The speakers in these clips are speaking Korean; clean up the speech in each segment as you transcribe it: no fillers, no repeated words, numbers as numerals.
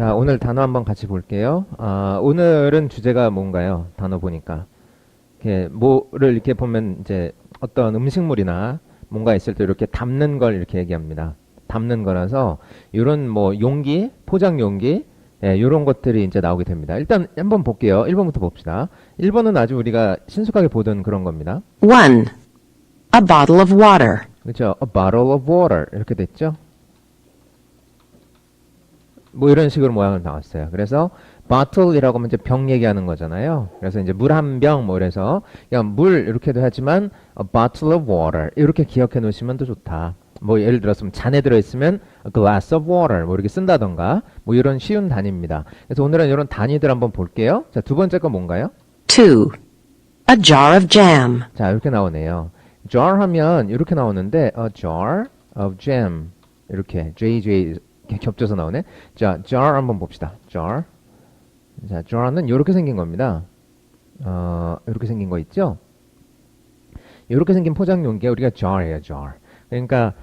자, 오늘 단어 한번 같이 볼게요. 오늘은 주제가 뭔가요? 단어 보니까. 이렇게 뭐를 이렇게 보면 이제 어떤 음식물이나 뭔가 있을 때 이렇게 담는 걸 이렇게 얘기합니다. 담는 거라서 이런 뭐 용기, 포장 용기, 예, 이런 것들이 이제 나오게 됩니다. 일단 한번 볼게요. 1번부터 봅시다. 1번은 아주 우리가 신속하게 보던 그런 겁니다. 1. A bottle of water. 그렇죠? A bottle of water 이렇게 됐죠? 뭐 이런 식으로 모양을 나왔어요. 그래서 bottle이라고 하면 이제 병 얘기하는 거잖아요. 그래서 이제 물 한 병 뭐 이래서 그냥 물 이렇게도 하지만 a bottle of water 이렇게 기억해 놓으시면 더 좋다. 뭐 예를 들어서 잔에 들어있으면 a glass of water 뭐 이렇게 쓴다던가 뭐 이런 쉬운 단위입니다. 그래서 오늘은 이런 단위들 한번 볼게요. 자, 두 번째 건 뭔가요? 2. A jar of jam. 자, 이렇게 나오네요. jar 하면 이렇게 나오는데 a jar of jam 이렇게 JJ 이렇게 겹쳐서 나오네. 자, jar 한번 봅시다. jar. 자, jar는 이렇게 생긴 겁니다. 이렇게 생긴 거 있죠? 이렇게 생긴 포장 용기가 우리가 jar이에요, jar. 그러니까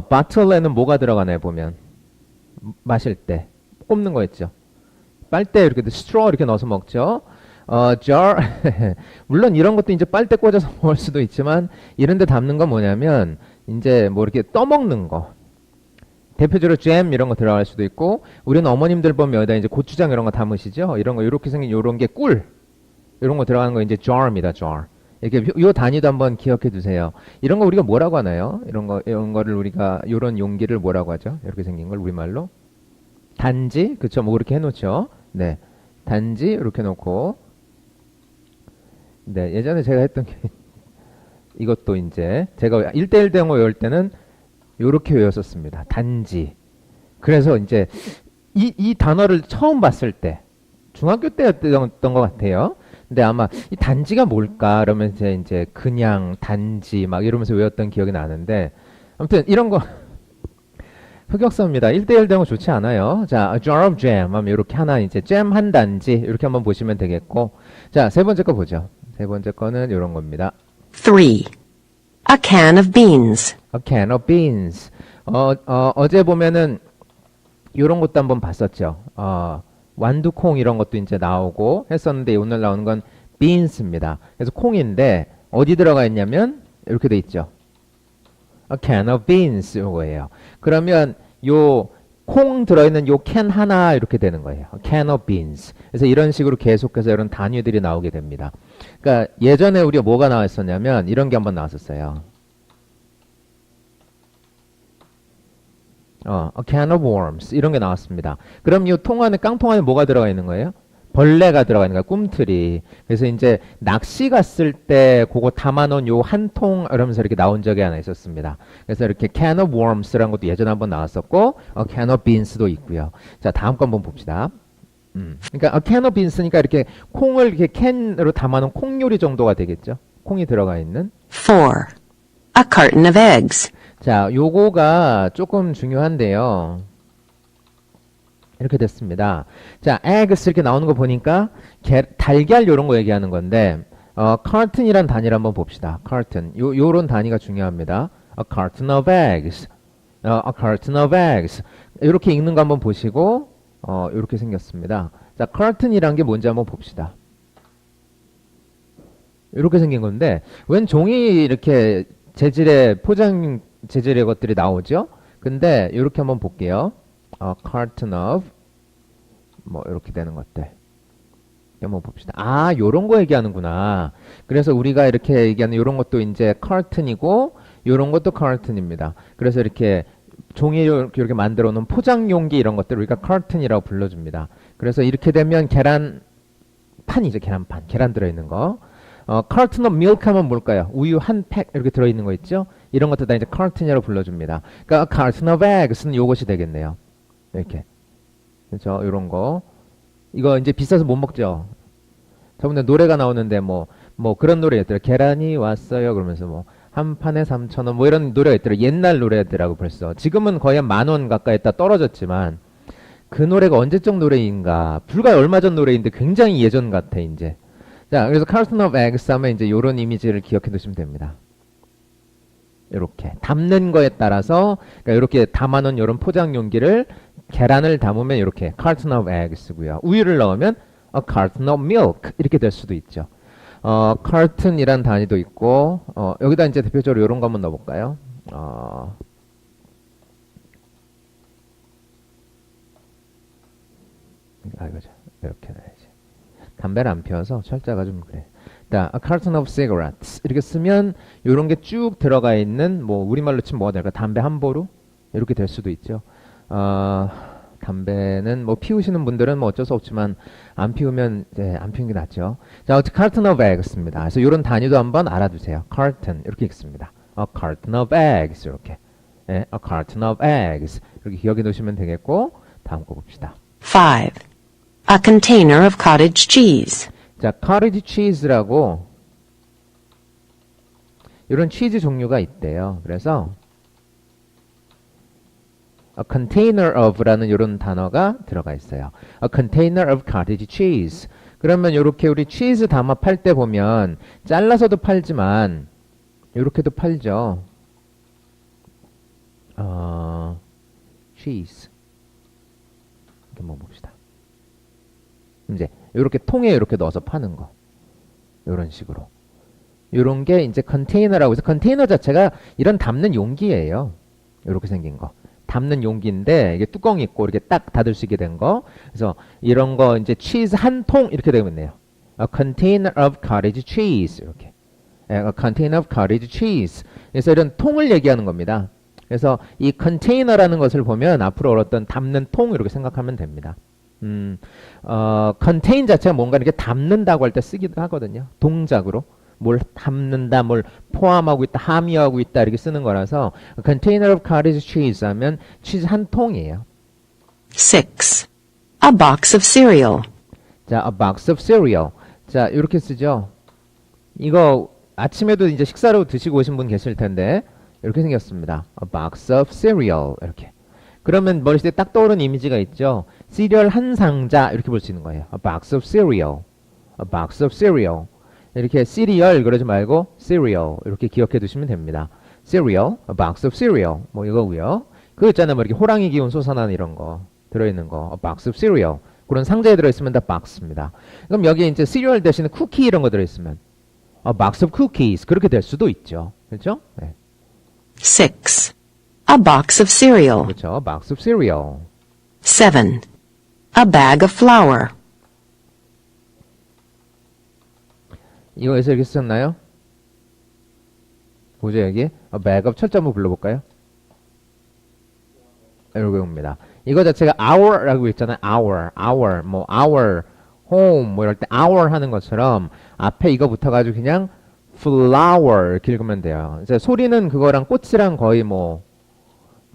bottle에는 뭐가 들어가나요, 보면? 마실 때 꼽는 거 있죠. 빨대 이렇게 straw 이렇게 넣어서 먹죠. jar 물론 이런 것도 이제 빨대 꽂아서 먹을 수도 있지만 이런 데 담는 건 뭐냐면 이제 뭐 이렇게 떠먹는 거. 대표적으로 잼 이런 거 들어갈 수도 있고 우리는 어머님들 보면 여기다 이제 고추장 이런 거 담으시죠. 이런 거 이렇게 생긴 요런 게 꿀 이런 거 들어가는 거 이제 jar입니다. jar. 이렇게 요 단위도 한번 기억해 두세요. 이런 거 우리가 뭐라고 하나요? 이런 거를 우리가 요런 용기를 뭐라고 하죠? 이렇게 생긴 걸 우리말로 단지 그쵸? 뭐 그렇게 해놓죠. 네, 단지 이렇게 놓고 네 예전에 제가 했던 게 이것도 이제 제가 1대1 대응어 외울 때는 요렇게 외웠었습니다. 단지. 그래서 이제 이 단어를 처음 봤을 때 중학교 때였던 것 같아요. 근데 아마 이 단지가 뭘까? 그러면서 이제 그냥 단지 막 이러면서 외웠던 기억이 나는데 아무튼 이런 거 흑역사입니다. 1대1 대응어 좋지 않아요. 자, a jar of jam 하면 이렇게 하나 이제 잼 한 단지 이렇게 한번 보시면 되겠고 자, 세 번째 거 보죠. 세 번째 거는 이런 겁니다. 3. A can of beans. A can of beans. 어제 보면은 이런 것도 한번 봤었죠. 완두콩 이런 것도 이제 나오고 했었는데 오늘 나오는 건 beans입니다. 그래서 콩인데 어디 들어가 있냐면 이렇게 돼 있죠. A can of beans 이거예요. 그러면 요 콩 들어있는 요 캔 하나 이렇게 되는 거예요. A can of beans. 그래서 이런 식으로 계속해서 이런 단위들이 나오게 됩니다. 그러니까 예전에 우리가 뭐가 나왔었냐면 이런 게 한번 나왔었어요. A can of worms 이런 게 나왔습니다. 그럼 이 통 안에 깡통 안에 뭐가 들어가 있는 거예요? 벌레가 들어가 있는 거야. 꿈틀이. 그래서 이제 낚시 갔을 때 그거 담아놓은 요 한 통 이러면서 이렇게 나온 적이 하나 있었습니다. 그래서 이렇게 can of worms라는 것도 예전에 한번 나왔었고 can of beans도 있고요. 자, 다음 거 한번 봅시다. 그러니까 a can of beans니까 이렇게 콩을 이렇게 캔으로 담아놓은 콩 요리 정도가 되겠죠. 콩이 들어가 있는. 4. A carton of eggs. 자, 요거가 조금 중요한데요. 이렇게 됐습니다. 자, eggs 이렇게 나오는 거 보니까 달걀 요런 거 얘기하는 건데 carton이란 단위를 한번 봅시다. carton. 요런 단위가 중요합니다. A carton of eggs. A carton of eggs. 이렇게 읽는 거 한번 보시고 이렇게 생겼습니다. 자, carton이란 게 뭔지 한번 봅시다. 이렇게 생긴 건데 웬 종이 이렇게 재질의 포장 재질의 것들이 나오죠? 근데 이렇게 한번 볼게요. carton of 뭐 이렇게 되는 것들 한번 봅시다. 요런 거 얘기하는구나. 그래서 우리가 이렇게 얘기하는 요런 것도 이제 carton이고 요런 것도 carton입니다. 그래서 이렇게 종이 이렇게 만들어 놓은 포장 용기 이런 것들 우리가 carton이라고 불러줍니다. 그래서 이렇게 되면 계란판이죠. 계란판. 계란 들어있는 거. carton of milk 하면 뭘까요? 우유 한 팩 이렇게 들어있는 거 있죠? 이런 것도 다 이제 carton이라고 불러줍니다. 그러니까 carton of eggs는 요것이 되겠네요. 이렇게. 그렇죠? 요런 거. 이거 이제 비싸서 못 먹죠? 저번에 노래가 나오는데 뭐 그런 노래 있더라. 계란이 왔어요. 그러면서 뭐 한 판에 3,000원 뭐 이런 노래가 있더라. 옛날 노래더라고 벌써. 지금은 거의 한 10,000원 가까이 다 떨어졌지만 그 노래가 언제적 노래인가? 불과 얼마 전 노래인데 굉장히 예전 같아 이제. 자, 그래서 carton of eggs 하면 이제 요런 이미지를 기억해 두시면 됩니다. 이렇게 담는 거에 따라서 그러니까 이렇게 담아놓은 이런 포장 용기를 계란을 담으면 이렇게 carton of egg 쓰고요. 우유를 넣으면 a carton of milk 이렇게 될 수도 있죠. carton이란 단위도 있고 여기다 이제 대표적으로 이런 거 한번 넣어볼까요? 이거죠. 이렇게 넣어야지. 담배를 안 피워서 철자가 좀 그래. 자, a carton of cigarettes 이렇게 쓰면 이런 게 쭉 들어가 있는 뭐 우리말로 치면 뭐가 될까? 담배 한 보루 이렇게 될 수도 있죠. 담배는 뭐 피우시는 분들은 뭐 어쩔 수 없지만 안 피우면 이제 안 피우는 게 낫죠. 자, carton of eggs입니다. 그래서 이런 단위도 한번 알아두세요. carton 이렇게 읽습니다. a carton of eggs 이렇게. 예, a carton of eggs 이렇게 기억해 놓으시면 되겠고 다음 거 봅시다. 5. A container of cottage cheese. 자, cottage cheese라고 이런 치즈 종류가 있대요. 그래서 a container of라는 이런 단어가 들어가 있어요. a container of cottage cheese. 그러면 이렇게 우리 치즈 담아 팔 때 보면 잘라서도 팔지만 이렇게도 팔죠. cheese. 이렇게 한번 봅시다. 이제 이렇게 통에 이렇게 넣어서 파는 거. 이런 식으로. 이런 게 이제 컨테이너라고 해서 컨테이너 자체가 이런 담는 용기예요. 이렇게 생긴 거. 담는 용기인데 이게 뚜껑이 있고 이렇게 딱 닫을 수 있게 된 거. 그래서 이런 거 이제 치즈 한 통 이렇게 되면 돼요. A container of cottage cheese 이렇게. A container of cottage cheese. 그래서 이런 통을 얘기하는 겁니다. 그래서 이 컨테이너라는 것을 보면 앞으로 어떤 담는 통 이렇게 생각하면 됩니다. contain 자체가 뭔가 이렇게 담는다고 할 때 쓰기도 하거든요. 동작으로. 뭘 담는다, 뭘 포함하고 있다, 함유하고 있다 이렇게 쓰는 거라서 container of cottage cheese 하면 치즈 한 통이에요. 6. A box of cereal. 자, a box of cereal. 자, 이렇게 쓰죠. 이거 아침에도 이제 식사로 드시고 오신 분 계실 텐데 이렇게 생겼습니다. A box of cereal 이렇게. 그러면 머릿속에 딱 떠오르는 이미지가 있죠. 시리얼 한 상자 이렇게 볼 수 있는 거예요. A box of cereal. A box of cereal. 이렇게 시리얼 그러지 말고 cereal 이렇게 기억해 두시면 됩니다. cereal, a box of cereal 뭐 이거고요. 그거 있잖아요. 뭐 이렇게 호랑이 기운 솟아나는 이런 거 들어있는 거, a box of cereal 그런 상자에 들어있으면 다 박스입니다. 그럼 여기에 이제 cereal 대신에 쿠키 이런 거 들어있으면 a box of cookies 그렇게 될 수도 있죠. 그렇죠? 네. 6. A box of cereal. 그렇죠. A box of cereal. 7. A bag of flour. 이거에서 이렇게 쓰셨나요? 보죠 여기. A bag of 철자 한번 불러볼까요? 이렇게 옵니다. 이거 자체가 our라고 있잖아요. our, 뭐 our, home 뭐 이럴 때 our 하는 것처럼 앞에 이거 붙어가지고 그냥 flower 이렇게 읽으면 돼요. 이제 소리는 그거랑 꽃이랑 거의 뭐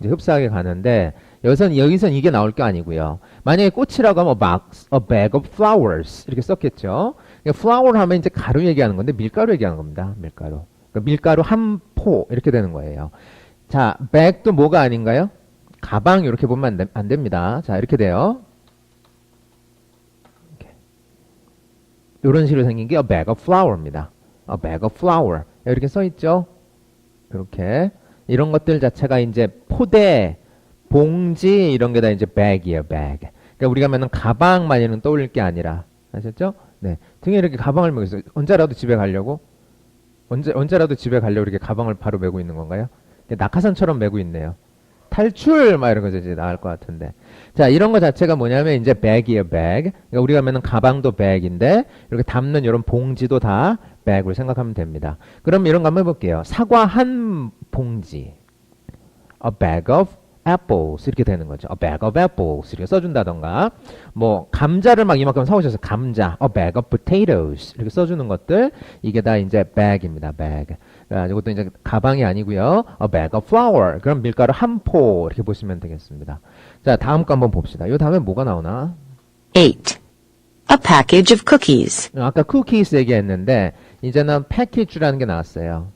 이제 흡사하게 가는데 여기선 이게 나올 게 아니고요. 만약에 꽃이라고 하면 a bag of flowers 이렇게 썼겠죠. 그러니까 flower 하면 이제 가루 얘기하는 건데 밀가루 얘기하는 겁니다. 밀가루. 그러니까 밀가루 한 포 이렇게 되는 거예요. 자, bag도 뭐가 아닌가요? 가방 이렇게 보면 안 됩니다. 자, 이렇게 돼요. 이렇게. 이런 식으로 생긴 게 a bag of flour입니다. a bag of flour. 이렇게 써 있죠. 그렇게 이런 것들 자체가 이제 포대, 봉지 이런 게 다 이제 bag이에요. bag. 그러니까 우리가 하면은 가방만 이런 떠올릴 게 아니라 아셨죠? 네. 등에 이렇게 가방을 메고 있어요. 언제라도 집에 가려고? 언제라도 집에 가려고 이렇게 가방을 바로 메고 있는 건가요? 낙하산처럼 메고 있네요. 탈출! 막 이런 거 이제 나올 것 같은데. 자, 이런 거 자체가 뭐냐면 이제 bag이에요, bag. 그러니까 우리가 하면은 가방도 bag인데 이렇게 담는 이런 봉지도 다 bag으로 생각하면 됩니다. 그럼 이런 거 한번 해볼게요. 사과 한 봉지. A bag of apples 이렇게 되는 거죠. A bag of apples 이렇게 써준다던가 뭐 감자를 막 이만큼 사오셔서 감자 A bag of potatoes 이렇게 써주는 것들 이게 다 이제 bag입니다. bag. 이것도 이제 가방이 아니고요. A bag of flour 그럼 밀가루 한 포 이렇게 보시면 되겠습니다. 자, 다음 거 한번 봅시다. 이 다음에 뭐가 나오나? 8. A package of cookies. 아까 cookies 얘기했는데 이제는 package라는 게 나왔어요.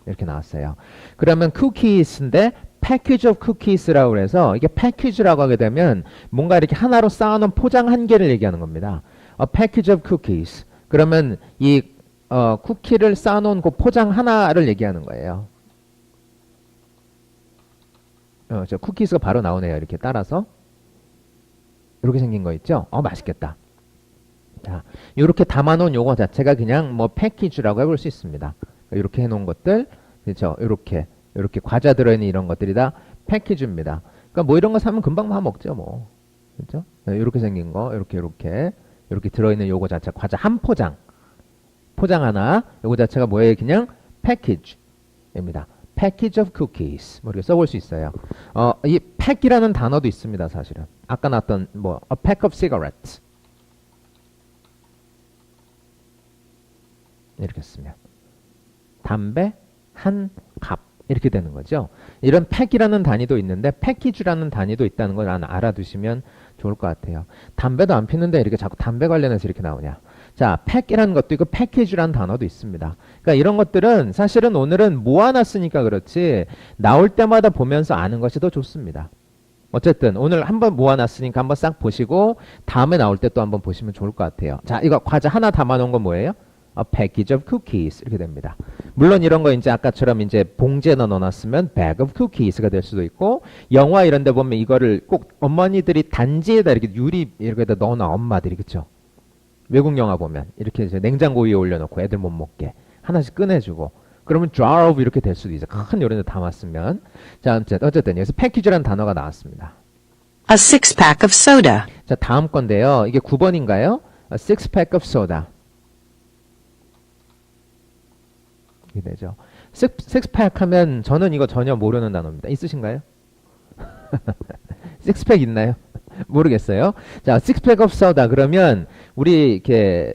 이렇게 나왔어요. 그러면 cookies인데 package of cookies라고 그래서 이게 package라고 하게 되면 뭔가 이렇게 하나로 쌓아놓은 포장 한 개를 얘기하는 겁니다. A package of cookies. 그러면 이 쿠키를 쌓아놓은 그 포장 하나를 얘기하는 거예요. 저 쿠키스가 바로 나오네요. 이렇게 따라서. 이렇게 생긴 거 있죠? 맛있겠다. 자, 이렇게 담아놓은 요거 자체가 그냥 뭐 패키지라고 해볼 수 있습니다. 이렇게 해놓은 것들, 그렇죠? 이렇게 과자 들어있는 이런 것들이 다 패키지입니다. 그러니까 뭐 이런 거 사면 금방 다 먹죠, 뭐. 그렇죠? 이렇게 생긴 거, 이렇게 들어있는 요거 자체 과자 한 포장 하나, 요거 자체가 뭐예요? 그냥 패키지입니다. package of cookies 뭐 이렇게 써볼 수 있어요. 이 pack이라는 단어도 있습니다, 사실은. 아까 나왔던 뭐 a pack of cigarettes 이렇게 쓰면 담배 한 갑 이렇게 되는 거죠. 이런 pack이라는 단위도 있는데 package라는 단위도 있다는 걸 알아두시면 좋을 것 같아요. 담배도 안 피는데 이렇게 자꾸 담배 관련해서 이렇게 나오냐. 자, 팩이라는 것도 있고 패키지라는 단어도 있습니다. 그러니까 이런 것들은 사실은 오늘은 모아놨으니까 그렇지 나올 때마다 보면서 아는 것이 더 좋습니다. 어쨌든 오늘 한번 모아놨으니까 한번 싹 보시고 다음에 나올 때 또 한번 보시면 좋을 것 같아요. 자, 이거 과자 하나 담아놓은 건 뭐예요? A package of cookies 이렇게 됩니다. 물론 이런 거 이제 아까처럼 이제 봉지에 넣어놨으면 bag of cookies가 될 수도 있고 영화 이런 데 보면 이거를 꼭 어머니들이 단지에다 이렇게 유리 이렇게다 넣어놔 엄마들이 그쵸? 외국 영화 보면 이렇게 이제 냉장고 위에 올려놓고 애들 못 먹게 하나씩 꺼내주고 그러면 jar of 이렇게 될 수도 있어요. 큰 요리에 담았으면. 자, 어쨌든 여기서 패키지라는 단어가 나왔습니다. A six-pack of soda. 자, 다음 건데요. 이게 9번인가요? A six-pack of soda. 이게 되죠. six-pack 하면 저는 이거 전혀 모르는 단어입니다. 있으신가요? six-pack 있나요? 모르겠어요. 자, six-pack of soda 그러면 우리 이렇게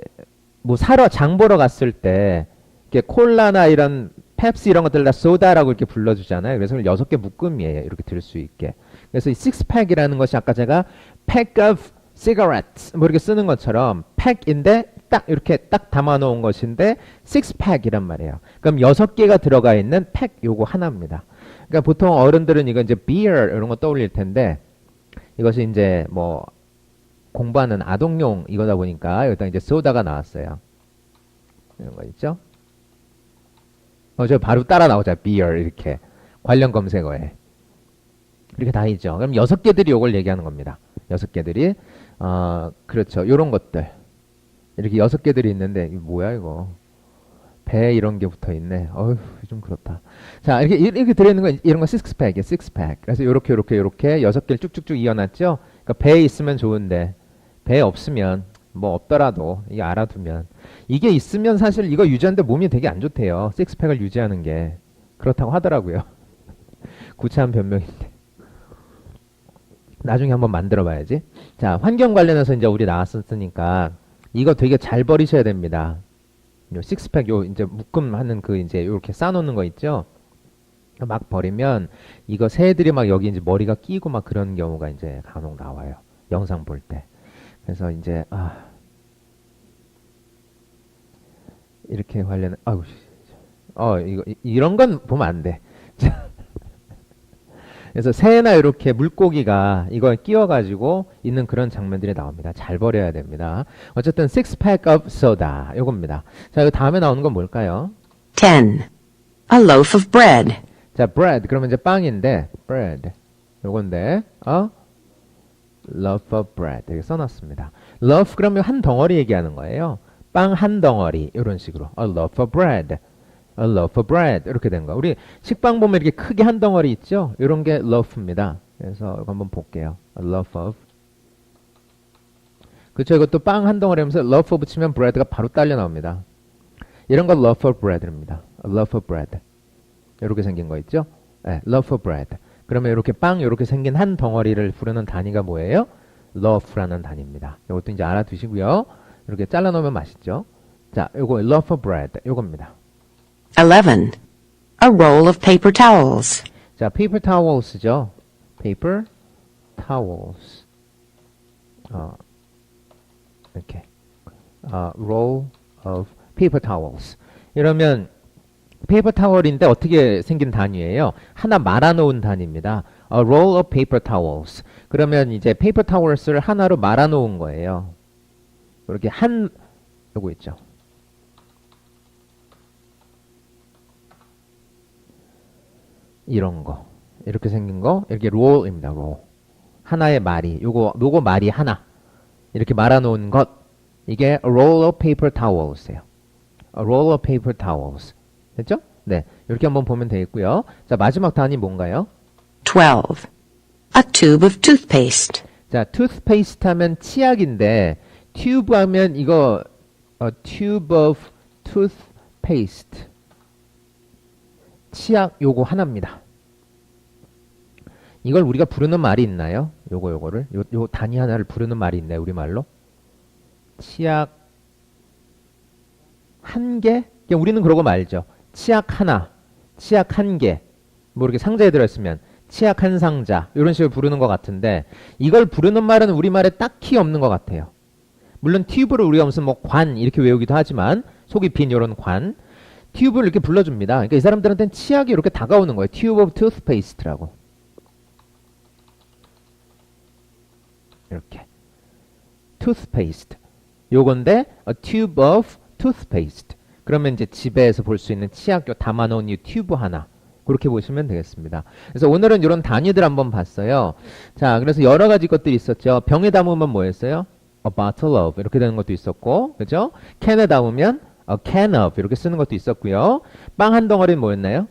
뭐 사러 장 보러 갔을 때 이렇게 콜라나 이런 펩시 이런 것들 다 소다라고 이렇게 불러주잖아요. 그래서 6개 묶음이에요. 이렇게 들 수 있게. 그래서 이 six-pack이라는 것이 아까 제가 pack of cigarettes 뭐 이렇게 쓰는 것처럼 pack인데 딱 이렇게 딱 담아놓은 것인데 six-pack이란 말이에요. 그럼 6개가 들어가 있는 팩 요거 하나입니다. 그러니까 보통 어른들은 이거 이제 beer 이런 거 떠올릴 텐데 이것이 이제 뭐 공부하는 아동용 이거다 보니까 여기다 이제 소다가 나왔어요. 이런 거 있죠? 저 바로 따라 나오자. beer 이렇게 관련 검색어에 이렇게 다 있죠. 그럼 6개들이 요걸 얘기하는 겁니다. 6개들이 그렇죠. 요런 것들 이렇게 6개들이 있는데 이게 뭐야 이거 배 이런 게 붙어 있네. 어휴 좀 그렇다. 자 이렇게 들어있는 건 이런 거 식스팩이에요. 식스팩. 그래서 요렇게 6개를 쭉쭉쭉 이어놨죠. 그러니까 배에 있으면 좋은데 배에 없으면 뭐 없더라도 이게 알아두면 이게 있으면 사실 이거 유지하는데 몸이 되게 안 좋대요. 식스팩을 유지하는 게 그렇다고 하더라고요. 구차한 변명인데 나중에 한번 만들어 봐야지. 자, 환경 관련해서 이제 우리 나왔었으니까 이거 되게 잘 버리셔야 됩니다. 요 식스팩 요 이제 묶음하는 그 이제 요렇게 쌓아놓는 거 있죠. 막 버리면 이거 새들이 막 여기 이제 머리가 끼고 막 그런 경우가 이제 간혹 나와요. 영상 볼 때. 그래서 이제 이렇게 관련 이거 이런 건 보면 안 돼. 그래서 새나 이렇게 물고기가 이걸 끼워가지고 있는 그런 장면들이 나옵니다. 잘 버려야 됩니다. 어쨌든 six-pack of soda 요겁니다. 자, 이거 다음에 나오는 건 뭘까요? 10. A loaf of bread. 자, bread 그러면 이제 빵인데 bread 요건데 loaf of bread 이렇게 써놨습니다. loaf 그러면 한 덩어리 얘기하는 거예요. 빵 한 덩어리 이런 식으로 a loaf of bread. A loaf of bread 이렇게 된 거. 우리 식빵 보면 이렇게 크게 한 덩어리 있죠? 이런 게 loaf입니다. 그래서 이거 한번 볼게요. A loaf of. 그렇죠? 이것도 빵 한 덩어리 하면서 loaf of 치면 bread가 바로 딸려 나옵니다. 이런 거 loaf of bread입니다. A loaf of bread. 이렇게 생긴 거 있죠? 네, loaf of bread. 그러면 이렇게 빵 이렇게 생긴 한 덩어리를 부르는 단위가 뭐예요? loaf라는 단위입니다. 이것도 이제 알아두시고요. 이렇게 잘라 놓으면 맛있죠? 자, 요거 loaf of bread 요겁니다. 11. A roll of paper towels. 자, paper towels죠. paper towels. 이렇게. roll of paper towels. 이러면 paper towel인데 어떻게 생긴 단위예요? 하나 말아놓은 단위입니다. A roll of paper towels. 그러면 이제 paper towels를 하나로 말아놓은 거예요. 이렇게 요거 있죠. 이런 거. 이렇게 생긴 거. 이렇게 roll입니다. roll. 하나의 말이. 요거 말이 하나. 이렇게 말아놓은 것. 이게 a roll of paper towels예요. a roll of paper towels. 됐죠? 네. 이렇게 한번 보면 되겠고요. 자, 마지막 단위 뭔가요? 12. A tube of toothpaste. 자, toothpaste 하면 치약인데 tube 하면 이거 a tube of toothpaste. 치약 요거 하나입니다. 이걸 우리가 부르는 말이 있나요? 요거를 요 단위 하나를 부르는 말이 있나요? 우리말로? 치약 한 개? 그냥 우리는 그러고 말죠. 치약 하나, 치약 한 개. 뭐 이렇게 상자에 들어있으면 치약 한 상자 이런 식으로 부르는 것 같은데 이걸 부르는 말은 우리말에 딱히 없는 것 같아요. 물론 튜브를 우리가 무슨 뭐 관 이렇게 외우기도 하지만 속이 빈 이런 관 튜브를 이렇게 불러줍니다. 그러니까 이 사람들한테는 치약이 이렇게 다가오는 거예요. Tube of toothpaste라고. 이렇게 toothpaste 요건데 a tube of toothpaste 그러면 이제 집에서 볼 수 있는 치약 요 담아놓은 이 튜브 하나 그렇게 보시면 되겠습니다. 그래서 오늘은 이런 단위들 한번 봤어요. 자, 그래서 여러 가지 것들이 있었죠. 병에 담으면 뭐였어요? A bottle of 이렇게 되는 것도 있었고, 그죠? 캔에 담으면 a can of 이렇게 쓰는 것도 있었고요. 빵 한 덩어리는 뭐였나요?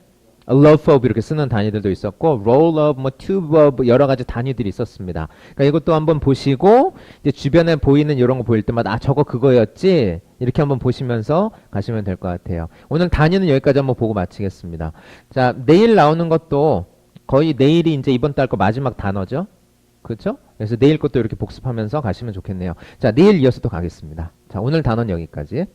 A loaf of 이렇게 쓰는 단위들도 있었고, roll of, 뭐 tube of 여러 가지 단위들이 있었습니다. 그러니까 이것도 한번 보시고 이제 주변에 보이는 이런 거 보일 때마다 아 저거 그거였지 이렇게 한번 보시면서 가시면 될 것 같아요. 오늘 단위는 여기까지 한번 보고 마치겠습니다. 자, 내일 나오는 것도 거의 내일이 이제 이번 달 거 마지막 단어죠. 그렇죠? 그래서 내일 것도 이렇게 복습하면서 가시면 좋겠네요. 자, 내일 이어서 또 가겠습니다. 자, 오늘 단어는 여기까지.